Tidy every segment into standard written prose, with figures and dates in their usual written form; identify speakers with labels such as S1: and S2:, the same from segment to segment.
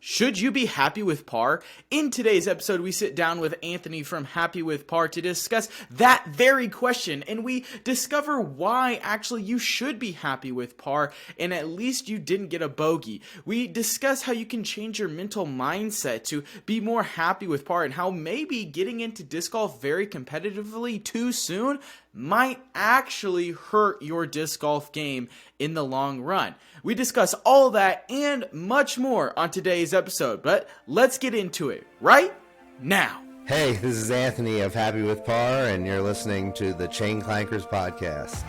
S1: Should you be happy with par? In today's episode, we sit down with Anthony from Happy With Par to discuss that very question, and we discover why actually you should be happy with par, and at least you didn't get a bogey. We discuss how you can change your mental mindset to be more happy with par, and how maybe getting into disc golf very competitively too soon might actually hurt your disc golf game in the long run. We discuss all that and much more on today's episode, but let's get into it right now.
S2: Hey, this is Anthony of Happy With Par, and you're listening to the Chain Clankers podcast.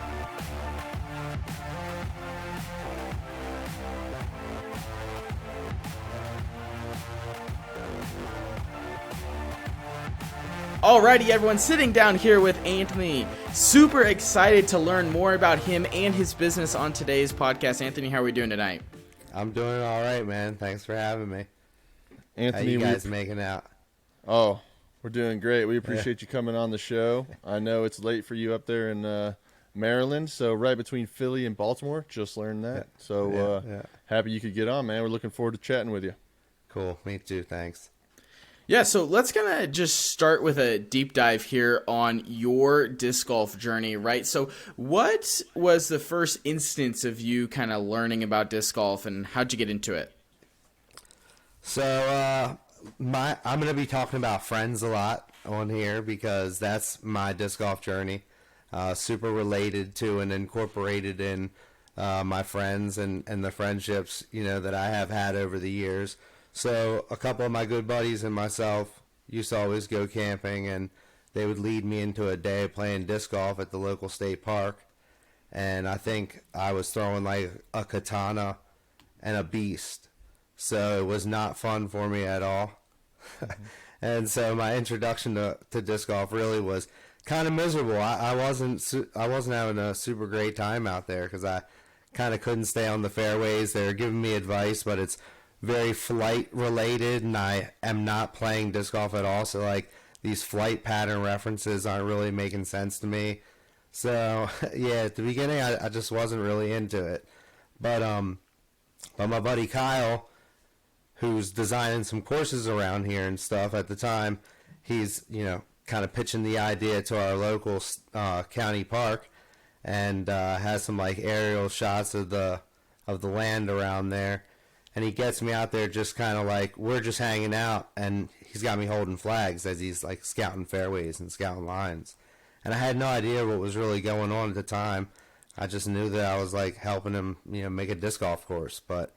S1: Alrighty, everyone, sitting down here with Anthony. Super excited to learn more about him and his business on today's podcast. Anthony, how are we doing tonight?
S2: I'm doing all right, man. Thanks for having me.
S3: Anthony,
S2: how you guys making out?
S3: Oh, we're doing great. We appreciate you coming on the show. I know it's late for you up there in Maryland, so right between Philly and Baltimore. Just learned that. So happy you could get on, man. We're looking forward to chatting with you.
S2: Cool. Me too. Thanks.
S1: Yeah, so let's kind of just start with a deep dive here on your disc golf journey, right? So what was the first instance of you kind of learning about disc golf, and how'd you get into it?
S2: So I'm going to be talking about friends a lot on here because that's my disc golf journey. Super related to and incorporated in my friends and the friendships, that I have had over the years. So a couple of my good buddies and myself used to always go camping, and they would lead me into a day of playing disc golf at the local state park. And I think I was throwing like a katana and a beast. So it was not fun for me at all. And so my introduction to disc golf really was kind of miserable. I wasn't having a super great time out there because I kind of couldn't stay on the fairways. They were giving me advice, but it's very flight related, and I am not playing disc golf at all, so like these flight pattern references aren't really making sense to me. So yeah, at the beginning I just wasn't really into it, but my buddy Kyle, who's designing some courses around here and stuff at the time, he's kind of pitching the idea to our local county park, and has some like aerial shots of the land around there. And he gets me out there just kind of like, we're just hanging out, and he's got me holding flags as he's like scouting fairways and scouting lines. And I had no idea what was really going on at the time. I just knew that I was like helping him, make a disc golf course, but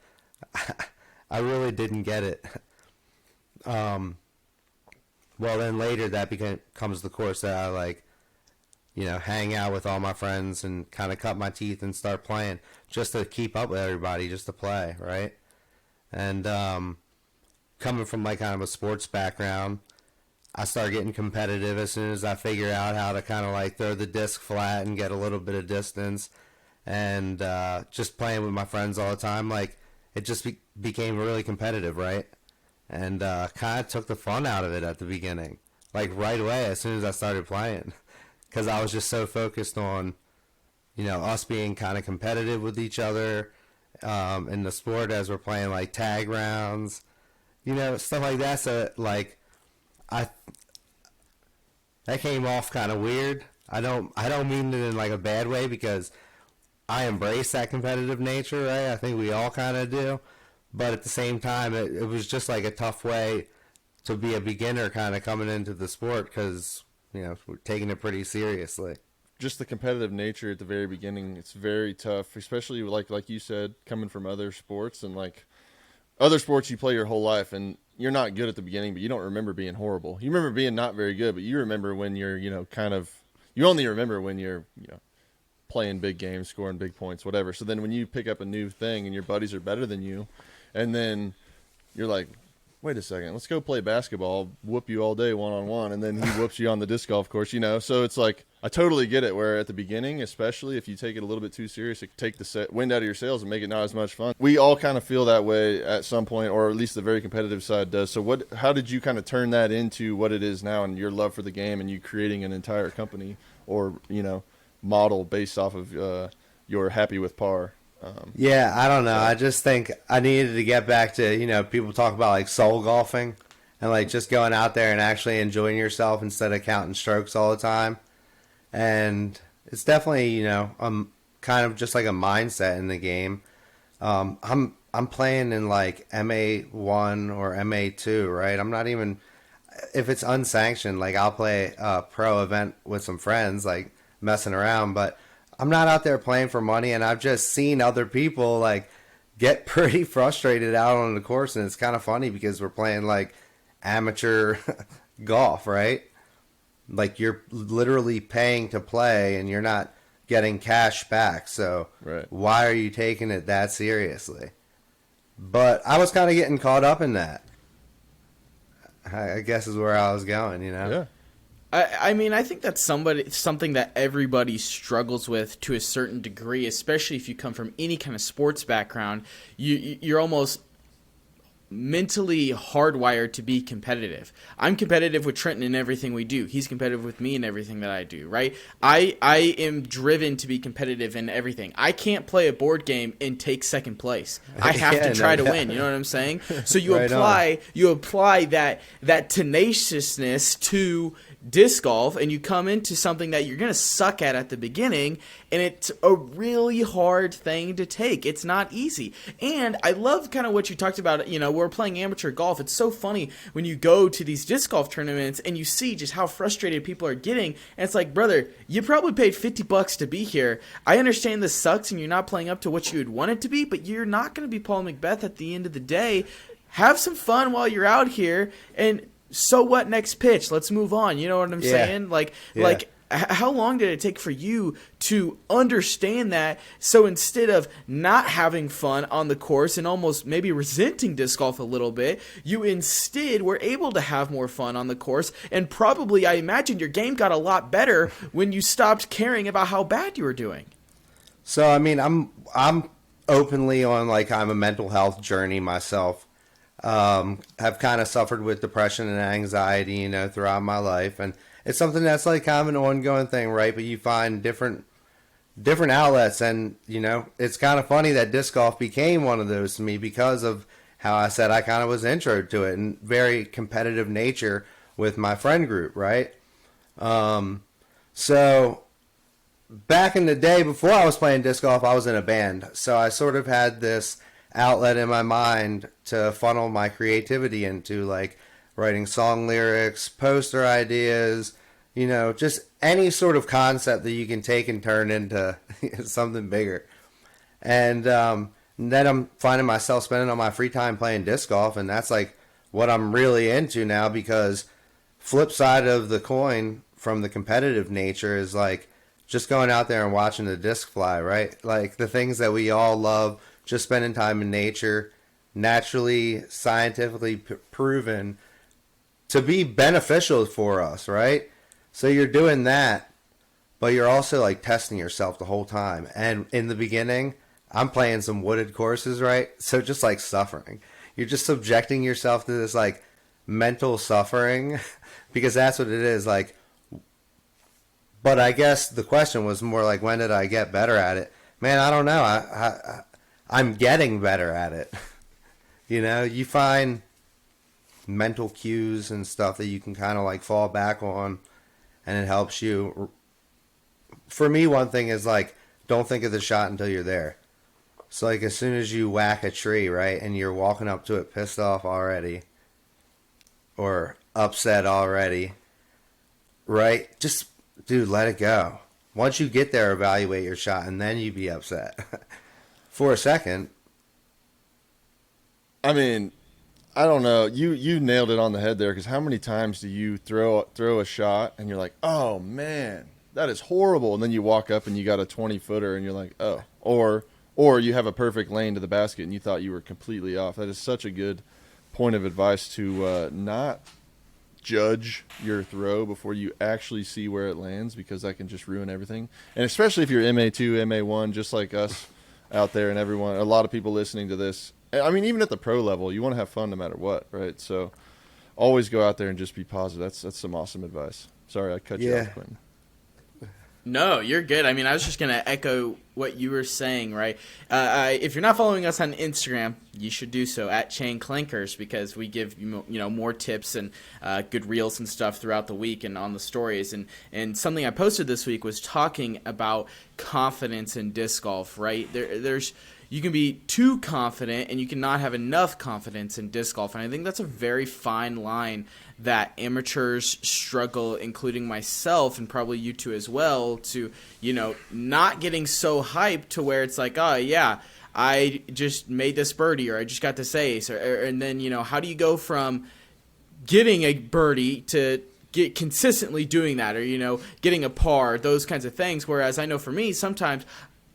S2: I really didn't get it. Well, then later that becomes the course that I like, hang out with all my friends and kind of cut my teeth and start playing just to keep up with everybody, just to play, right? And coming from like kind of a sports background, I started getting competitive as soon as I figured out how to kind of like throw the disc flat and get a little bit of distance, and just playing with my friends all the time. Like it just became really competitive, right? And kind of took the fun out of it at the beginning, like right away as soon as I started playing, because I was just so focused on, us being kind of competitive with each other. In the sport as we're playing like tag rounds, stuff like that. So like, that came off kind of weird. I don't mean it in like a bad way, because I embrace that competitive nature, right? I think we all kind of do. But at the same time, it was just like a tough way to be a beginner kind of coming into the sport, because, we're taking it pretty seriously.
S3: Just the competitive nature at the very beginning, it's very tough, especially like you said, coming from other sports. And like other sports you play your whole life, and you're not good at the beginning, but you don't remember being horrible. You remember being not very good, but you remember when you're, you only remember when you're, playing big games, scoring big points, whatever. So then when you pick up a new thing and your buddies are better than you, and then you're like, wait a second, let's go play basketball. I'll whoop you all day one-on-one, and then he whoops you on the disc golf course, So it's like, I totally get it, where at the beginning, especially if you take it a little bit too serious, it can take the wind out of your sails and make it not as much fun. We all kind of feel that way at some point, or at least the very competitive side does. So how did you kind of turn that into what it is now, and your love for the game, and you creating an entire company or, model based off of your Happy With Par
S2: Yeah, I don't know. I just think I needed to get back to, people talk about like soul golfing and like just going out there and actually enjoying yourself instead of counting strokes all the time. And it's definitely, kind of just like a mindset in the game. I'm playing in like MA1 or MA2, right? I'm not even, if it's unsanctioned, like I'll play a pro event with some friends, like messing around, but I'm not out there playing for money. And I've just seen other people like get pretty frustrated out on the course. And it's kind of funny because we're playing like amateur golf, right? Like you're literally paying to play and you're not getting cash back. So
S3: Right.
S2: why are you taking it that seriously? But I was kind of getting caught up in that. I guess is where I was going,
S3: Yeah.
S1: I mean, I think that's something that everybody struggles with to a certain degree, especially if you come from any kind of sports background. You're almost mentally hardwired to be competitive. I'm competitive with Trenton in everything we do. He's competitive with me in everything that I do, right? I am driven to be competitive in everything. I can't play a board game and take second place. I have to try to win, you know what I'm saying? So you apply that tenaciousness to disc golf, and you come into something that you're going to suck at the beginning, and it's a really hard thing to take. It's not easy. And I love kind of what you talked about, we're playing amateur golf. It's so funny when you go to these disc golf tournaments and you see just how frustrated people are getting, and it's like, brother, you probably paid $50 to be here. I understand this sucks and you're not playing up to what you would want it to be, but you're not going to be Paul Macbeth at the end of the day. Have some fun while you're out here, and so what, next pitch? Let's move on. You know what I'm saying? Like how long did it take for you to understand that? So instead of not having fun on the course and almost maybe resenting disc golf a little bit, you instead were able to have more fun on the course. And probably, I imagine, your game got a lot better when you stopped caring about how bad you were doing.
S2: So, I mean, I'm openly on like I'm a mental health journey myself. Have kind of suffered with depression and anxiety, throughout my life, and it's something that's like kind of an ongoing thing, right? But you find different outlets, and it's kind of funny that disc golf became one of those to me because of how I said I kind of was intro to it and very competitive nature with my friend group, right? So back in the day before I was playing disc golf, I was in a band, so I sort of had this outlet in my mind to funnel my creativity into, like writing song lyrics, poster ideas, just any sort of concept that you can take and turn into something bigger. And then I'm finding myself spending all my free time playing disc golf, and that's like what I'm really into now, because flip side of the coin from the competitive nature is like just going out there and watching the disc fly, right? Like the things that we all love, just spending time in nature, naturally, scientifically proven to be beneficial for us, right? So you're doing that, but you're also like testing yourself the whole time. And in the beginning, I'm playing some wooded courses, right? So just like suffering. You're just subjecting yourself to this like mental suffering because that's what it is. Like, but I guess the question was more like, when did I get better at it? Man, I don't know. I'm getting better at it. You find mental cues and stuff that you can kind of like fall back on, and it helps you. For me, one thing is like, don't think of the shot until you're there. So like as soon as you whack a tree, right, and you're walking up to it pissed off already or upset already, right, just, dude, let it go. Once you get there, evaluate your shot, and then you be upset. For a second.
S3: I mean, I don't know. You nailed it on the head there, because how many times do you throw a shot and you're like, oh man, that is horrible, and then you walk up and you got a 20-footer and you're like, oh, or you have a perfect lane to the basket and you thought you were completely off. That is such a good point of advice, to not judge your throw before you actually see where it lands, because that can just ruin everything. And especially if you're MA2, MA1, just like us out there, and everyone, a lot of people listening to this. I mean, even at the pro level, you want to have fun no matter what, right? So always go out there and just be positive. That's some awesome advice. Sorry, I cut you off, Quentin.
S1: No, you're good. I mean, I was just going to echo what you were saying, right? If you're not following us on Instagram, you should do so at Chain Clankers, because we give more tips and good reels and stuff throughout the week and on the stories. And something I posted this week was talking about confidence in disc golf, right? You can be too confident and you cannot have enough confidence in disc golf. And I think that's a very fine line that amateurs struggle, including myself and probably you two as well, to, not getting so hyped to where it's like, oh, yeah, I just made this birdie or I just got this ace. And then, how do you go from getting a birdie to get consistently doing that, or, getting a par, those kinds of things. Whereas I know for me, sometimes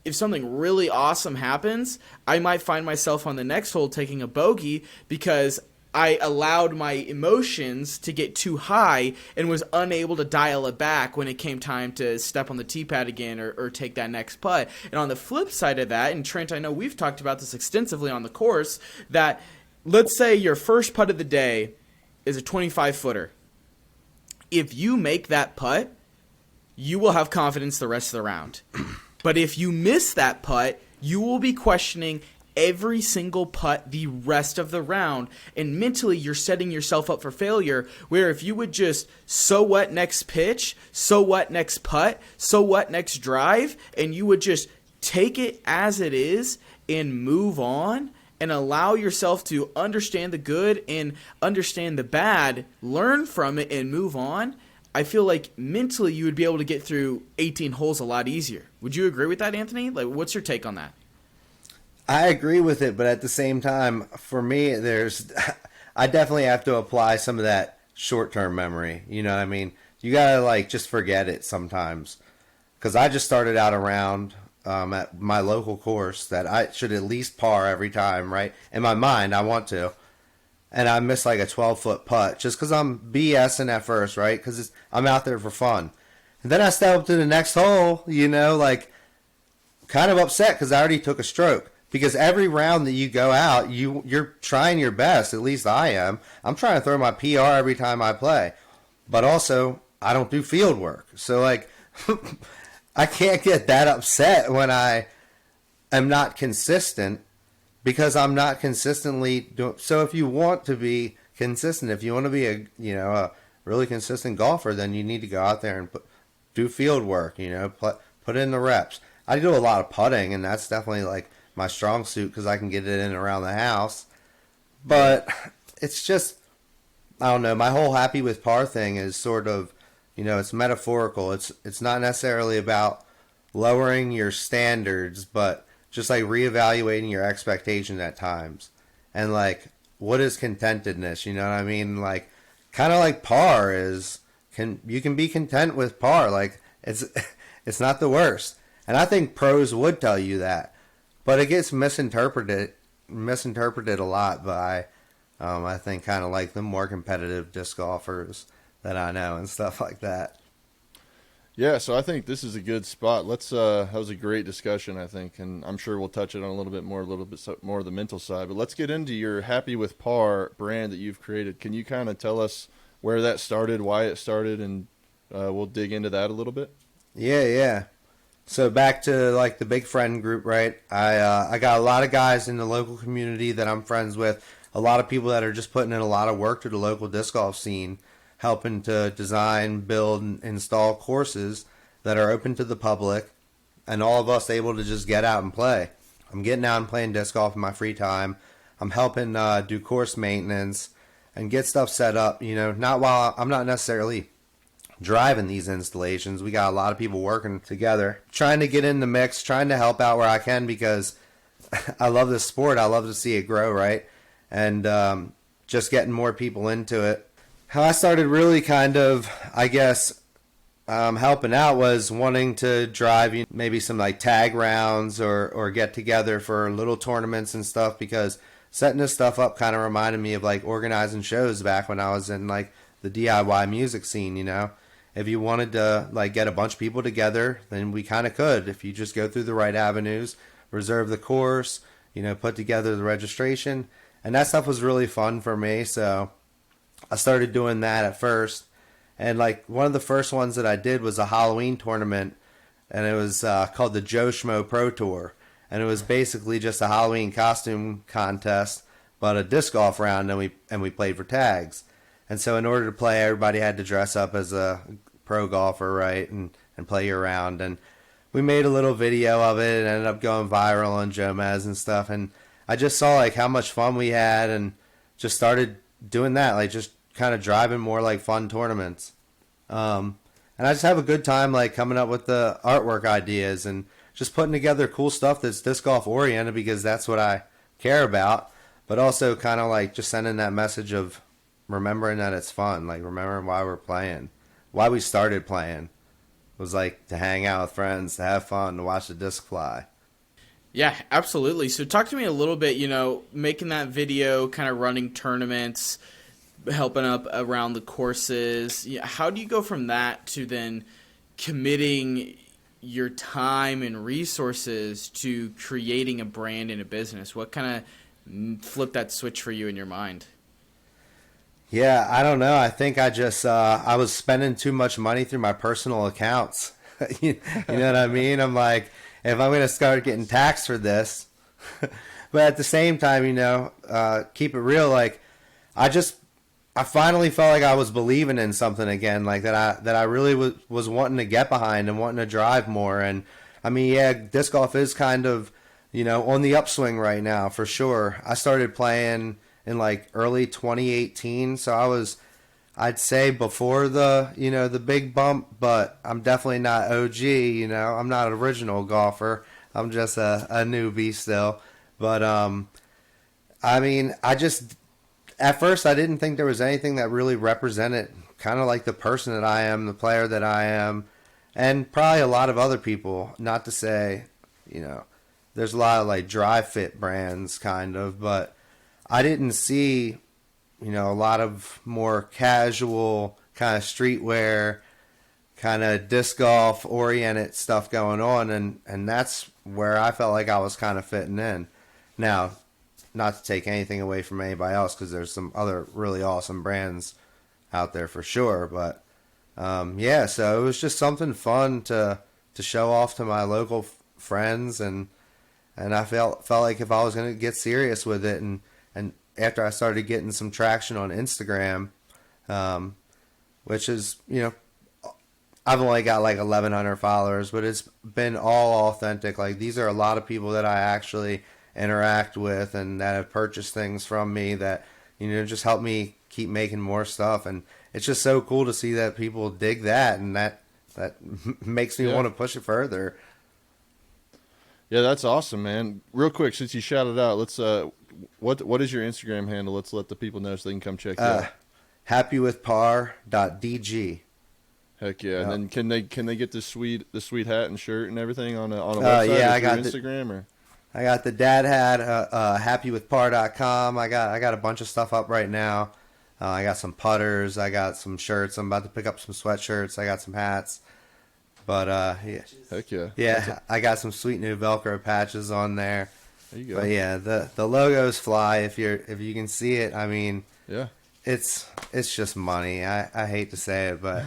S1: if something really awesome happens, I might find myself on the next hole taking a bogey because I allowed my emotions to get too high and was unable to dial it back when it came time to step on the tee pad again or take that next putt. And on the flip side of that, and Trent, I know we've talked about this extensively on the course, that let's say your first putt of the day is a 25-footer. If you make that putt, you will have confidence the rest of the round. But if you miss that putt, you will be questioning every single putt the rest of the round, and mentally you're setting yourself up for failure, where if you would just, so what next pitch, so what next putt, so what next drive, and you would just take it as it is and move on and allow yourself to understand the good and understand the bad, learn from it and move on, I feel like mentally you would be able to get through 18 holes a lot easier. Would you agree with that, Anthony? Like, what's your take on that?
S2: I agree with it, but at the same time, for me, I definitely have to apply some of that short-term memory. You know what I mean? You gotta just forget it sometimes. Because I just started out around at my local course that I should at least par every time, right? In my mind, I want to. And I missed a 12-foot putt just because I'm BSing at first, right? Because I'm out there for fun. And then I step up to the next hole, kind of upset because I already took a stroke. Because every round that you go out, you're trying your best. At least I am. I'm trying to throw my PR every time I play. But also, I don't do field work. So, I can't get that upset when I am not consistent. Because I'm not consistently doing. So if you want to be consistent, if you want to be a really consistent golfer, then you need to go out there and do field work. Put in the reps. I do a lot of putting, and that's definitely my strong suit because I can get it in around the house. But it's just, I don't know. My whole happy with par thing is sort of, it's metaphorical. It's not necessarily about lowering your standards, but just reevaluating your expectations at times. And what is contentedness? You know what I mean? Kind of like par is, you can be content with par. It's not the worst. And I think pros would tell you that. But it gets misinterpreted a lot by, I think, kind of the more competitive disc golfers that I know and stuff like that.
S3: Yeah, so I think this is a good spot. That was a great discussion, I think, and I'm sure we'll touch it on a little bit more of the mental side. But let's get into your Happy with Par brand that you've created. Can you kind of tell us where that started, why it started, and we'll dig into that a little bit?
S2: Yeah. So back to the big friend group, right? I got a lot of guys in the local community that I'm friends with. A lot of people that are just putting in a lot of work to the local disc golf scene, helping to design, build, and install courses that are open to the public, and all of us able to just get out and play. I'm getting out and playing disc golf in my free time. I'm helping do course maintenance and get stuff set up. Not while I'm not necessarily driving these installations. We got a lot of people working together, trying to get in the mix, trying to help out where I can because I love this sport. I love to see it grow, right? And just getting more people into it. How I started really kind of, I guess, helping out was wanting to drive maybe some tag rounds or get together for little tournaments and stuff, because setting this stuff up kind of reminded me of organizing shows back when I was in the DIY music scene. If you wanted to get a bunch of people together, then we kind of could. If you just go through the right avenues, reserve the course, put together the registration, and that stuff was really fun for me. So I started doing that at first, and one of the first ones that I did was a Halloween tournament and it was called the Joe Schmo Pro Tour, and it was basically just a Halloween costume contest, but a disc golf round, and we played for tags. And so in order to play, everybody had to dress up as a pro golfer, right, and play your round. And we made a little video of it. It ended up going viral on Jomez and stuff. And I just saw like how much fun we had, and just started doing that, like just kind of driving more like fun tournaments. And I just have a good time like coming up with the artwork ideas and just putting together cool stuff that's disc golf oriented, because that's what I care about. But also kind of like just sending that message of remembering that it's fun, like remembering why we're playing, why we started playing was like to hang out with friends, to have fun, to watch the disc fly.
S1: Yeah, absolutely. So talk to me a little bit, making that video, kind of running tournaments, helping up around the courses. How do you go from that to then committing your time and resources to creating a brand and a business? What kind of flipped that switch for you in your mind?
S2: Yeah, I don't know. I think I just I was spending too much money through my personal accounts. You know what I mean? I'm like, if I'm going to start getting taxed for this, but at the same time, keep it real. Like, I finally felt like I was believing in something again, like that I really was wanting to get behind and wanting to drive more. And I mean, yeah, disc golf is kind of, on the upswing right now for sure. I started playing in like early 2018, so I'd say before the big bump, but I'm definitely not OG, I'm not an original golfer. I'm just a newbie still. But I mean, at first I didn't think there was anything that really represented kind of like the person that I am, the player that I am, and probably a lot of other people. Not to say, there's a lot of like dry fit brands kind of, but I didn't see, a lot of more casual kind of streetwear, kind of disc golf oriented stuff going on, and that's where I felt like I was kind of fitting in. Now, not to take anything away from anybody else, because there's some other really awesome brands out there for sure, but yeah, so it was just something fun to show off to my local friends, and I felt like if I was going to get serious with it, and after I started getting some traction on Instagram, which is, I've only got like 1,100 followers, but it's been all authentic. Like, these are a lot of people that I actually interact with and that have purchased things from me that, just help me keep making more stuff. And it's just so cool to see that people dig that, and that makes me want to push it further.
S3: Yeah, that's awesome, man. Real quick, since you shouted out, let's what is your Instagram handle? Let's let the people know so they can come check you out.
S2: happywithpar.dg.
S3: Heck yeah! Yep. And then can they get the sweet hat and shirt and everything on a website?
S2: Yeah, I got
S3: Instagram or.
S2: I got the dad hat, happywithpar.com. I got a bunch of stuff up right now. I got some putters. I got some shirts. I'm about to pick up some sweatshirts. I got some hats. But yeah.
S3: Heck yeah.
S2: Yeah, I got some sweet new Velcro patches on there.
S3: There you go.
S2: But yeah, the logos fly if you can see it. I mean,
S3: yeah.
S2: It's just money. I hate to say it, but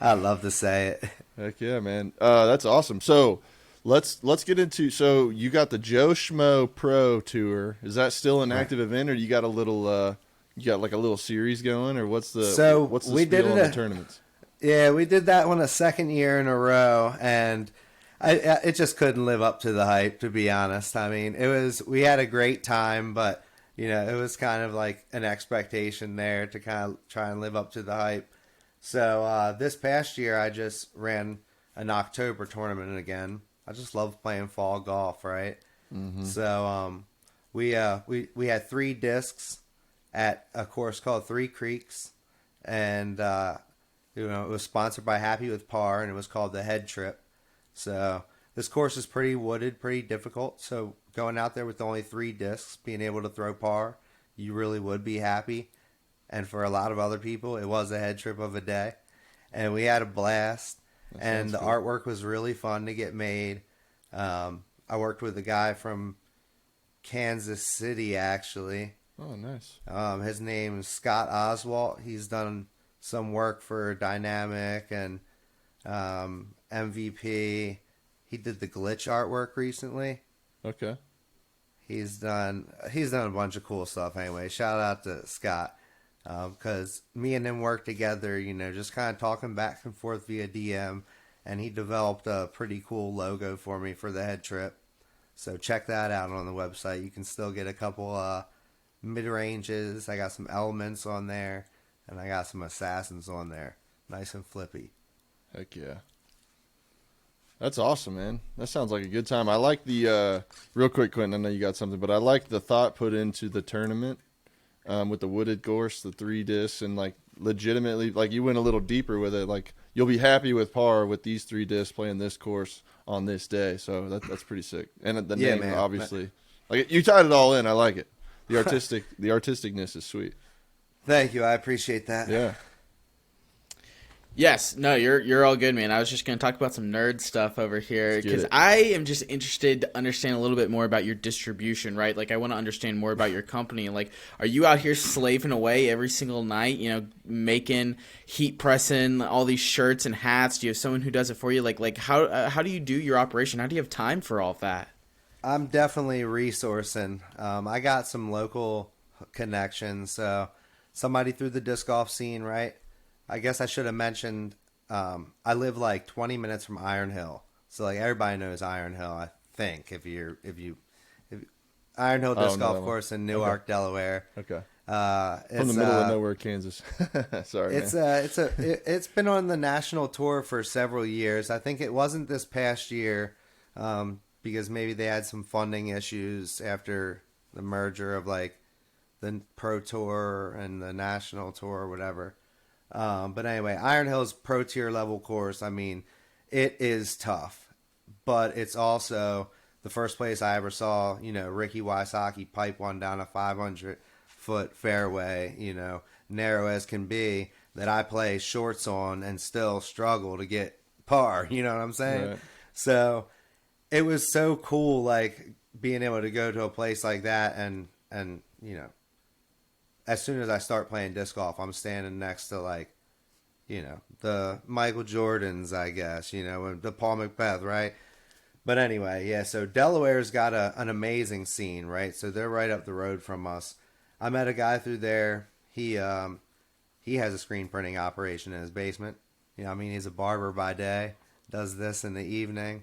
S2: I love to say it.
S3: Heck yeah, man. That's awesome. So let's get into. So you got the Joe Schmo Pro Tour. Is that still an active event, or you got a little? You got like a little series going, or what's the
S2: we did
S3: on the tournaments?
S2: Yeah, we did that one a second year in a row, and it just couldn't live up to the hype, to be honest. I mean, we had a great time, but it was kind of like an expectation there to kind of try and live up to the hype. So this past year, I just ran an October tournament again. I just love playing fall golf, right? Mm-hmm. So we had 3 discs at a course called Three Creeks, and it was sponsored by Happy with Par, and it was called the Head Trip. So this course is pretty wooded, pretty difficult. So going out there with only 3 discs, being able to throw par, you really would be happy. And for a lot of other people, it was a head trip of a day. And we had a blast. And the artwork was really fun to get made. I worked with a guy from Kansas City, actually.
S3: Oh, nice.
S2: His name is Scott Oswalt. He's done some work for Dynamic and MVP. He did the glitch artwork recently.
S3: Okay.
S2: He's done a bunch of cool stuff anyway. Shout out to Scott. Because me and him worked together, just kind of talking back and forth via DM, and he developed a pretty cool logo for me for the head trip. So check that out on the website. You can still get a couple mid-ranges. I got some elements on there, and I got some assassins on there. Nice and flippy.
S3: Heck yeah. That's awesome, man. That sounds like a good time. I like the, real quick, Quentin, I know you got something, but I like the thought put into the tournament. With the wooded course, the 3 discs, and like legitimately, like you went a little deeper with it. Like you'll be happy with par with these 3 discs playing this course on this day. So that's pretty sick. And the name, man, obviously, like you tied it all in. I like it. The artisticness is sweet.
S2: Thank you. I appreciate that.
S3: Yeah.
S1: Yes, no, you're all good, man. I was just going to talk about some nerd stuff over here because I am just interested to understand a little bit more about your distribution, right? Like, I want to understand more about your company. Like, are you out here slaving away every single night, making, heat pressing all these shirts and hats? Do you have someone who does it for you? Like how do you do your operation? How do you have time for all of that?
S2: I'm definitely resourcing. I got some local connections. So somebody through the disc golf scene, right? I guess I should have mentioned I live like 20 minutes from Iron Hill, so like everybody knows Iron Hill. I think if Iron Hill Disc Golf Course in Newark, Delaware.
S3: Okay.
S2: It's
S3: from the middle of nowhere, Kansas. Sorry,
S2: it's been on the national tour for several years. I think it wasn't this past year because maybe they had some funding issues after the merger of like the Pro Tour and the National Tour or whatever. But anyway, Iron Hill's pro tier level course. I mean, it is tough, but it's also the first place I ever saw, Ricky Wysocki pipe one down a 500-foot fairway, narrow as can be, that I play shorts on and still struggle to get par. You know what I'm saying?
S3: Right.
S2: So it was so cool, like being able to go to a place like that and as soon as I start playing disc golf, I'm standing next to the Michael Jordans, I guess, the Paul McBeth, right? But anyway, yeah, so Delaware's got an amazing scene, right? So they're right up the road from us. I met a guy through there. He has a screen printing operation in his basement. He's a barber by day, does this in the evening.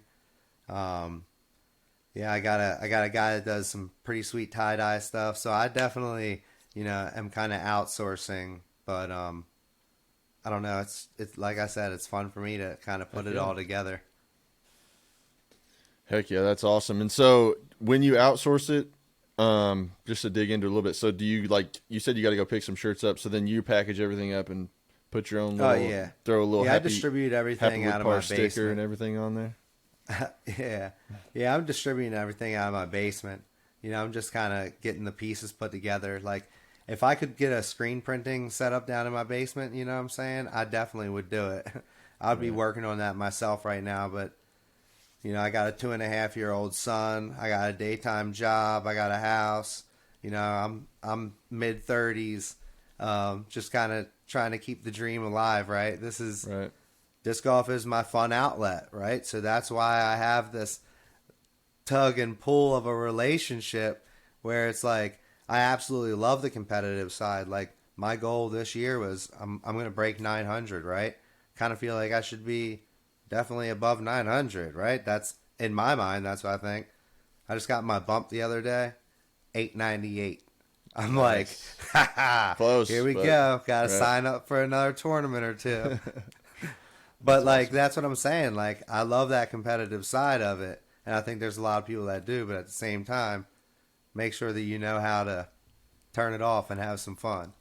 S2: Yeah, I got a guy that does some pretty sweet tie-dye stuff. So I definitely am kind of outsourcing, but I don't know. It's like I said, it's fun for me to kind of put it all together.
S3: Heck yeah, that's awesome. And so when you outsource it, just to dig into a little bit, so do you, like you said, you got to go pick some shirts up, so then you package everything up and put your own little, throw a little
S2: I distribute everything out of my
S3: sticker
S2: basement
S3: and everything on there.
S2: Yeah, I'm distributing everything out of my basement. I'm just kind of getting the pieces put together. Like, if I could get a screen printing set up down in my basement, you know what I'm saying? I definitely would do it. I'd be working on that myself right now, but, I got a 2.5-year-old son. I got a daytime job. I got a house. I'm mid-30s, just kind of trying to keep the dream alive, right? Disc golf is my fun outlet, right? So that's why I have this tug and pull of a relationship where it's like, I absolutely love the competitive side. Like, my goal this year was I'm going to break 900, right? Kind of feel like I should be definitely above 900, right? That's, in my mind, that's what I think. I just got my bump the other day, 898. I'm like,
S3: close.
S2: Here we go. Got to sign up for another tournament or two. But, like, that's what I'm saying. Like, I love that competitive side of it. And I think there's a lot of people that do. But at the same time, make sure that you know how to turn it off and have some fun.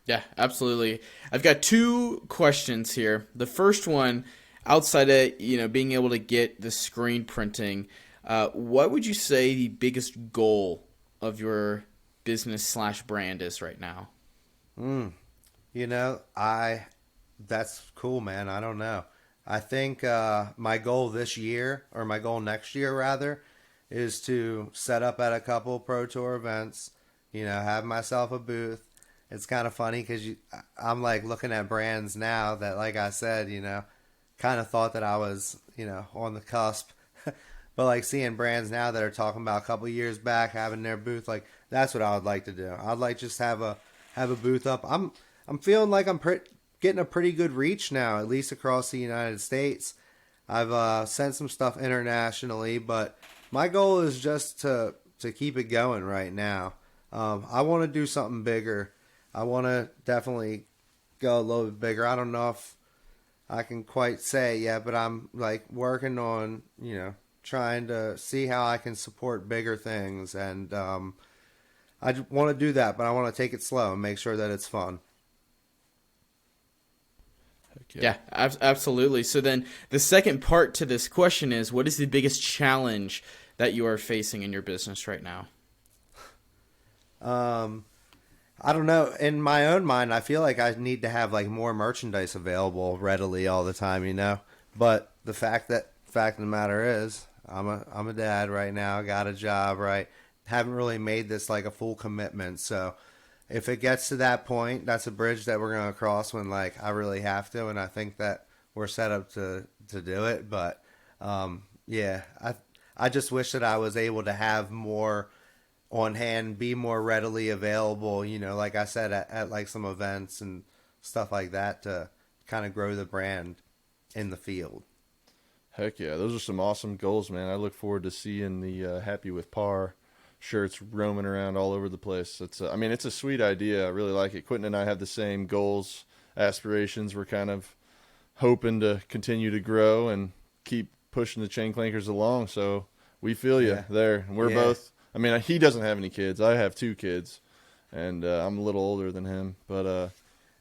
S1: Yeah, absolutely. I've got 2 questions here. The first one, outside of being able to get the screen printing, what would you say the biggest goal of your business/brand is right now?
S2: That's cool, man. I don't know. I think my goal this year, or my goal next year rather, is to set up at a couple Pro Tour events, have myself a booth. It's kind of funny because I'm like looking at brands now that, like I said, kind of thought that I was, on the cusp. But like seeing brands now that are talking about a couple years back having their booth, like that's what I would like to do. I'd like just have a booth up. I'm feeling like I'm getting a pretty good reach now, at least across the United States. I've sent some stuff internationally, but my goal is just to keep it going right now. I want to do something bigger. I want to definitely go a little bit bigger. I don't know if I can quite say yet, but I'm like working on, trying to see how I can support bigger things. And I want to do that, but I want to take it slow and make sure that it's fun.
S1: Yeah, absolutely. So then the second part to this question is, what is the biggest challenge that you are facing in your business right now?
S2: I don't know. In my own mind, I feel like I need to have like more merchandise available readily all the time, But the fact of the matter is, I'm a dad right now. Got a job, right? Haven't really made this like a full commitment. So if it gets to that point, that's a bridge that we're gonna cross when like I really have to, and I think that we're set up to do it. But yeah, I just wish that I was able to have more on hand, be more readily available, like I said, at like some events and stuff like that to kind of grow the brand in the field.
S3: Heck yeah, those are some awesome goals, man. I look forward to seeing the Happy with Par shirts roaming around all over the place. It's a sweet idea. I really like it. Quentin and I have the same goals, aspirations. We're kind of hoping to continue to grow and keep pushing the Chain Clankers along. So we feel you there. And we're both. I mean, he doesn't have any kids. I have 2 kids, and I'm a little older than him. But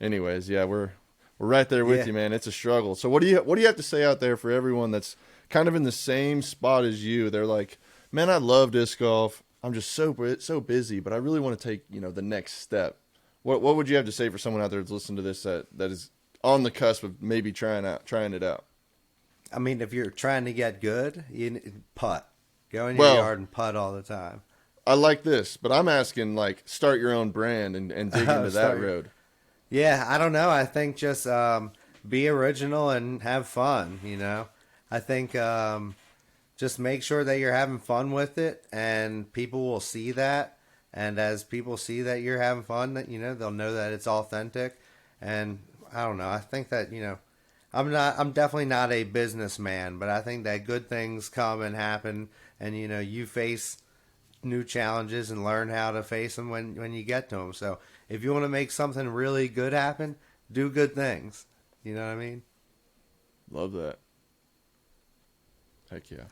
S3: anyways, yeah, we're right there with you, man. It's a struggle. So what do you have to say out there for everyone that's kind of in the same spot as you? They're like, man, I love disc golf. I'm just so busy, but I really want to take the next step. What would you have to say for someone out there that's listening to this that is on the cusp of maybe trying it out?
S2: I mean, if you're trying to get good, you putt. Go in your yard and putt all the time.
S3: I like this, but I'm asking, like, start your own brand and dig into that road.
S2: Yeah, I don't know. I think just be original and have fun, I think just make sure that you're having fun with it, and people will see that. And as people see that you're having fun, that they'll know that it's authentic. And I don't know. I think that I'm definitely not a businessman, but I think that good things come and happen, and you face new challenges and learn how to face them when you get to them. So if you want to make something really good happen, do good things. You know what I mean?
S3: Love that. Heck yeah.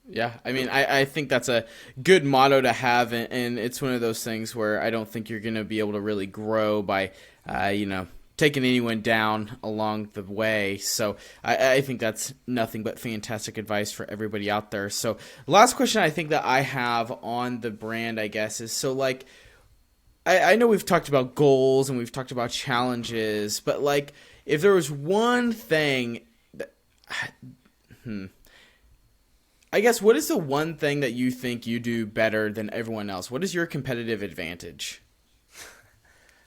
S1: Yeah, I mean, I think that's a good motto to have, and it's one of those things where I don't think you're going to be able to really grow by, taking anyone down along the way. So I think that's nothing but fantastic advice for everybody out there. So last question I think that I have on the brand, I guess, is so like, I know we've talked about goals and we've talked about challenges, but like if there was one thing that, I guess, what is the one thing that you think you do better than everyone else? What is your competitive advantage?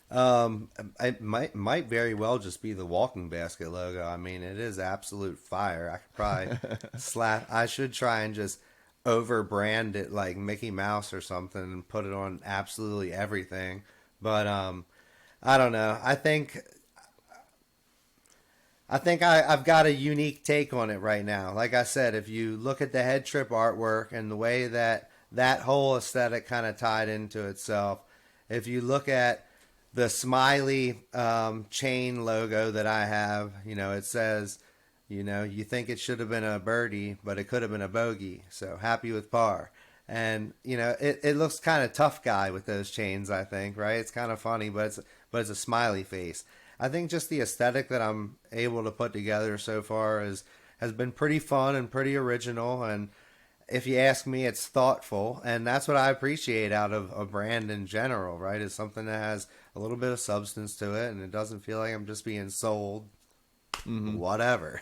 S2: It might very well just be the walking basket logo. I mean, it is absolute fire. I could probably I should try and just over brand it like Mickey Mouse or something and put it on absolutely everything. But I don't know. I think I've got a unique take on it right now. Like I said, if you look at the head trip artwork and the way that whole aesthetic kind of tied into itself, if you look at the smiley chain logo that I have, it says, you think it should have been a birdie, but it could have been a bogey. So happy with par. And, it looks kind of tough guy with those chains, I think, right? It's kind of funny, but it's a smiley face. I think just the aesthetic that I'm able to put together so far has been pretty fun and pretty original. And if you ask me, it's thoughtful. And that's what I appreciate out of a brand in general, right? Is something that has a little bit of substance to it, and it doesn't feel like I'm just being sold whatever.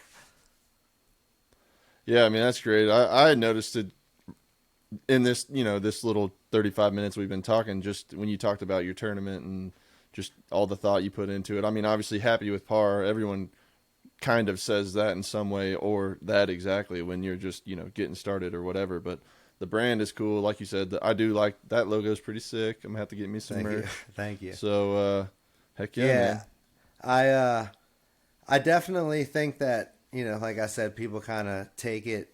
S3: Yeah, I mean, that's great. I had noticed it in this, this little 35 minutes we've been talking, just when you talked about your tournament and just all the thought you put into it. I mean, obviously happy with par. Everyone kind of says that in some way or that exactly when you're just, getting started or whatever. But the brand is cool. Like you said, I do like that logo is pretty sick. I'm going to have to get me some merch.
S2: Thank you.
S3: So, heck yeah, man.
S2: I definitely think that, like I said, people kind of take it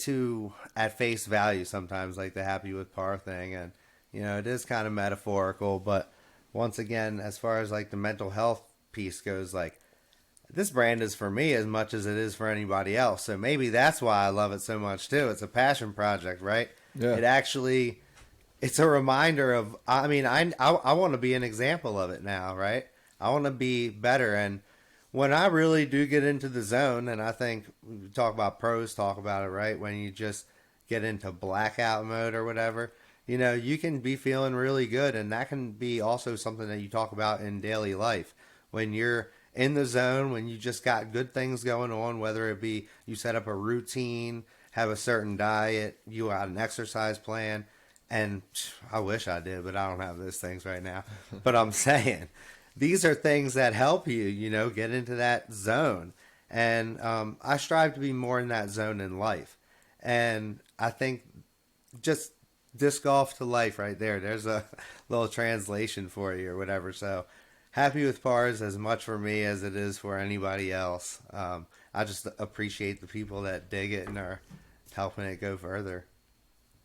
S2: to at face value sometimes, like the happy with par thing. And, it is kind of metaphorical. But once again, as far as like the mental health piece goes, like this brand is for me as much as it is for anybody else. So maybe that's why I love it so much too. It's a passion project, right?
S3: Yeah.
S2: It's a reminder of, I want to be an example of it now, right? I want to be better. And when I really do get into the zone, and I think we talk about pros, talk about it, right? When you just get into blackout mode or whatever, you can be feeling really good. And that can be also something that you talk about in daily life. When you're in the zone, when you just got good things going on, whether it be you set up a routine, have a certain diet, you got an exercise plan. And I wish I did, but I don't have those things right now. But I'm saying these are things that help you, get into that zone. And I strive to be more in that zone in life. And I think just disc golf to life right there. There's a little translation for you or whatever. So happy with pars as much for me as it is for anybody else. I just appreciate the people that dig it and are helping it go further.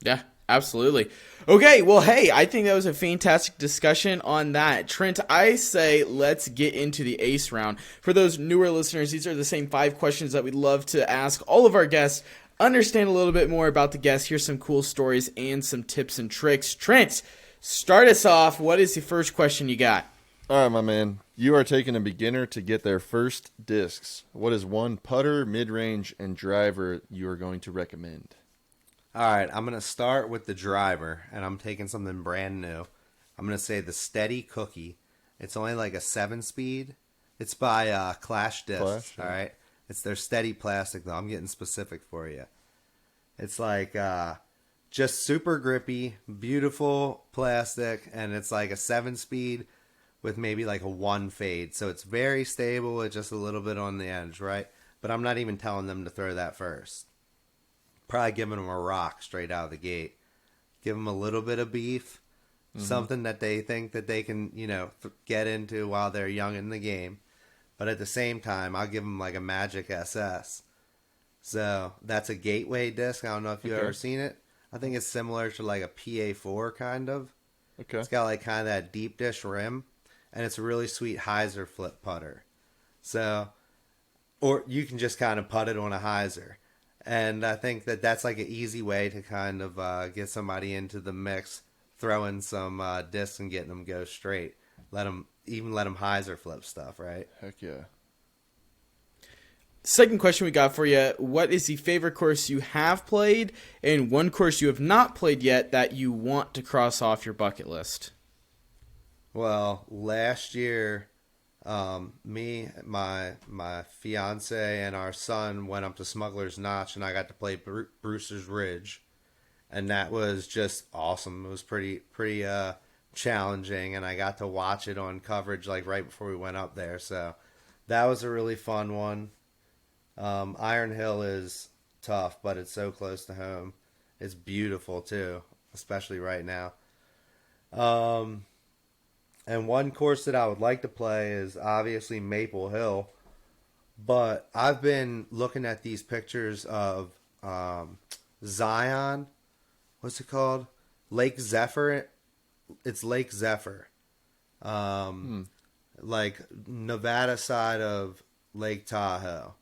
S1: Yeah, absolutely. Okay, well, hey, I think that was a fantastic discussion on that. Trent, I say let's get into the ace round. For those newer listeners, these are the same 5 questions that we'd love to ask all of our guests. Understand a little bit more about the guests. Here's some cool stories and some tips and tricks. Trent, start us off. What is the first question you got?
S3: All right, my man. You are taking a beginner to get their first discs. What is one putter, mid-range, and driver you are going to recommend?
S2: All right, I'm going to start with the driver, and I'm taking something brand new. I'm going to say the Steady Cookie. It's only like a 7-speed. It's by Clash Discs,
S3: Clash, yeah.
S2: all right? It's their steady plastic, though. I'm getting specific for you. It's like just super grippy, beautiful plastic, and it's like a 7-speed with maybe like a 1 fade. So it's very stable with just a little bit on the edge, right? But I'm not even telling them to throw that first. Probably giving them a rock straight out of the gate. Give them a little bit of beef, something that they think that they can, get into while they're young in the game. But at the same time, I'll give them like a Magic SS. So that's a gateway disc. I don't know if you've ever seen it. I think it's similar to like a PA4 kind of.
S3: Okay.
S2: It's got like kind of that deep dish rim. And it's a really sweet hyzer flip putter. So, or you can just kind of putt it on a hyzer. And I think that that's like an easy way to kind of get somebody into the mix, throwing some discs and getting them go straight. Let them hyzer flip stuff, right?
S3: Heck yeah.
S1: Second question we got for you. What is the favorite course you have played and one course you have not played yet that you want to cross off your bucket list?
S2: Well, last year, me, my fiance, and our son went up to Smuggler's Notch, and I got to play Brewster's Ridge, and that was just awesome. It was pretty challenging, and I got to watch it on coverage like right before we went up there. So that was a really fun one. Iron Hill is tough, but it's so close to home. It's beautiful too, especially right now. And one course that I would like to play is obviously Maple Hill. But I've been looking at these pictures of Zion. What's it called? Lake Zephyr. It's Lake Zephyr. Like Nevada side of Lake Tahoe.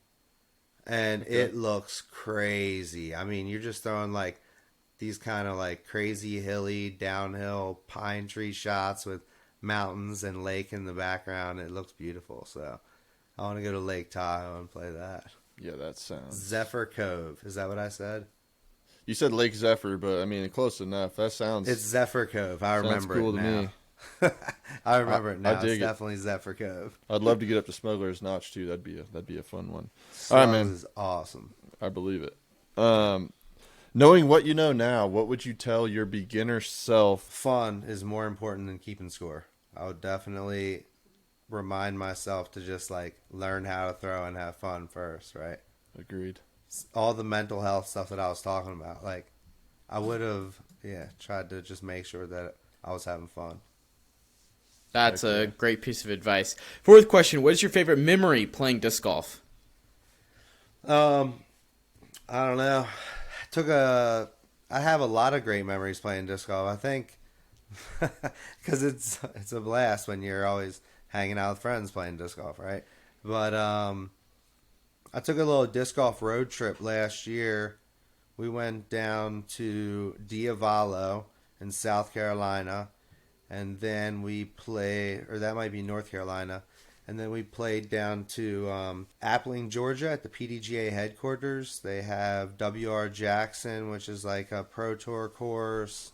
S2: And it looks crazy. I mean, you're just throwing like these kind of like crazy hilly downhill pine tree shots with mountains and lake in the background. It looks beautiful. So I want to go to Lake Tahoe and play that.
S3: Yeah, that sounds...
S2: Zephyr Cove. Is that what I said?
S3: You said Lake Zephyr, but I mean, close enough. That sounds...
S2: It's Zephyr Cove. I remember
S3: cool
S2: it
S3: to
S2: now.
S3: me.
S2: I remember it now.
S3: I dig
S2: It's
S3: it.
S2: definitely Zephyr Cove.
S3: I'd love to get up to Smuggler's Notch too. That'd be a fun one. All right, man.
S2: This is awesome.
S3: I believe it. Knowing what you know now, what would you tell your beginner self?
S2: Fun is more important than keeping score. I would definitely remind myself to just like learn how to throw and have fun first, right?
S3: Agreed.
S2: All the mental health stuff that I was talking about, like I would have, tried to just make sure that I was having fun.
S1: That's a great piece of advice. Fourth question, what is your favorite memory playing disc golf?
S2: I don't know. I have a lot of great memories playing disc golf. I think because it's a blast when you're always hanging out with friends playing disc golf, right? But I took a little disc golf road trip last year. We went down to Diavolo in South Carolina, and then that might be North Carolina, and then we played down to Appling, Georgia at the PDGA headquarters. They have WR Jackson, which is like a Pro Tour course,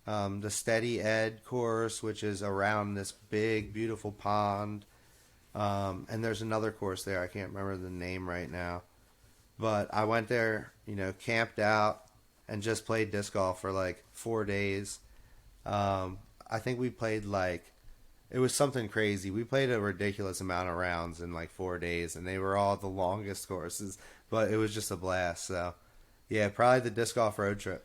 S2: the Steady Ed course, which is around this big, beautiful pond, and there's another course there. I can't remember the name right now. But I went there, camped out, and just played disc golf for like 4 days. I think we played it was something crazy. We played a ridiculous amount of rounds in like 4 days, and they were all the longest courses, but it was just a blast. So, yeah, probably the disc golf road trip.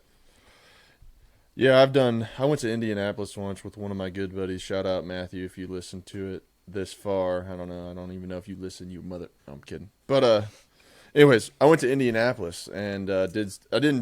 S3: Yeah, I went to Indianapolis once with one of my good buddies. Shout out Matthew if you listen to it this far. I don't know. I don't even know if you listen, you mother. No, I'm kidding. But, anyways, I went to Indianapolis and I didn't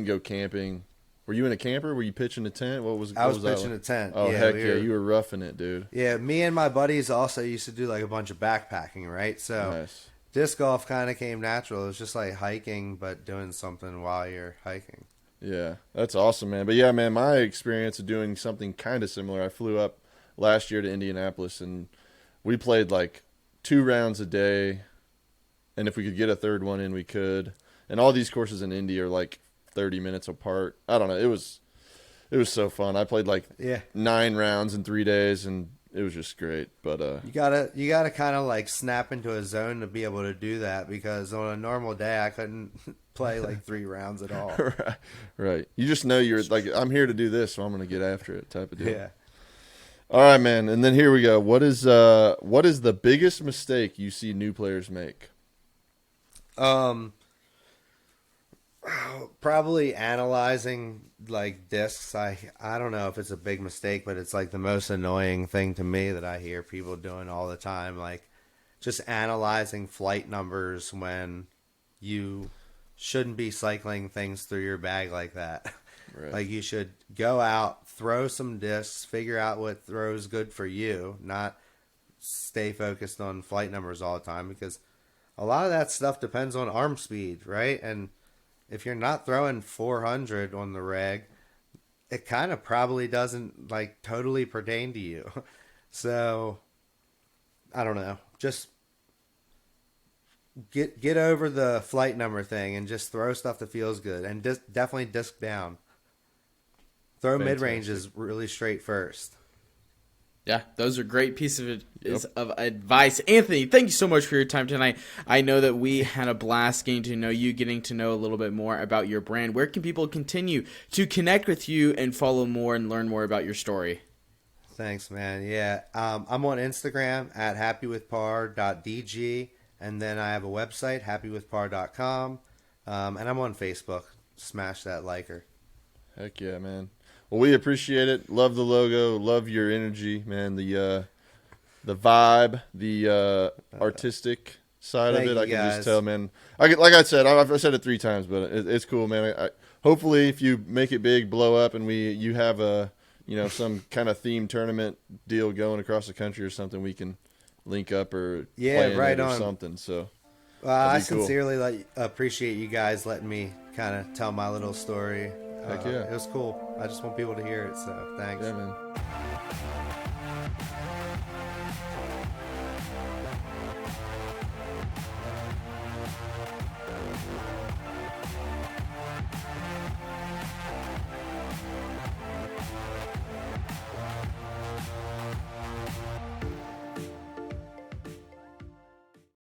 S3: go camping. Were you in a camper? Were you pitching a tent?
S2: I was pitching a tent.
S3: Oh, heck yeah. You were roughing it, dude.
S2: Yeah, me and my buddies also used to do like a bunch of backpacking, right? So
S3: nice.
S2: Disc golf kind of came natural. It was just like hiking, but doing something while you're hiking.
S3: Yeah, that's awesome, man. But yeah, man, my experience of doing something kind of similar, I flew up last year to Indianapolis and we played like 2 rounds a day. And if we could get a third one in, we could. And all these courses in Indy are like 30 minutes apart. I don't know. It was so fun. I played like 9 rounds in 3 days, and it was just great. But
S2: you gotta kind of like snap into a zone to be able to do that, because on a normal day I couldn't play like 3 rounds at all.
S3: Right. You just know you're like, I'm here to do this, so I'm going to get after it type of deal.
S2: Yeah.
S3: All right, man. And then here we go. What is the biggest mistake you see new players make?
S2: Probably analyzing like discs. I don't know if it's a big mistake, but it's like the most annoying thing to me that I hear people doing all the time. Like just analyzing flight numbers when you shouldn't be cycling things through your bag like that.
S3: Right.
S2: Like you should go out, throw some discs, figure out what throws good for you, not stay focused on flight numbers all the time, because a lot of that stuff depends on arm speed, right? And if you're not throwing 400 on the reg, it kind of probably doesn't like totally pertain to you. So I don't know. Just get over the flight number thing and just throw stuff that feels good, and definitely disc down. Throw mid-range is really straight first.
S1: Yeah, those are great pieces of advice. Anthony, thank you so much for your time tonight. I know that we had a blast getting to know you, getting to know a little bit more about your brand. Where can people continue to connect with you and follow more and learn more about your story?
S2: Thanks, man. Yeah, I'm on Instagram at happywithpar.dg, and then I have a website, happywithpar.com, and I'm on Facebook. Smash that liker.
S3: Heck yeah, man. Well, we appreciate it. Love the logo. Love your energy, man. The vibe, the artistic side of it. I can just tell, man. Like I said, I've said it 3 times, but it's cool, man. Hopefully, if you make it big, blow up, and you have a some kind of themed tournament deal going across the country or something, we can link up or play in it or something. So,
S2: I sincerely appreciate you guys letting me kind of tell my little story.
S3: Heck yeah.
S2: It was cool. I just want people to hear it, so thanks.
S3: Yeah, man.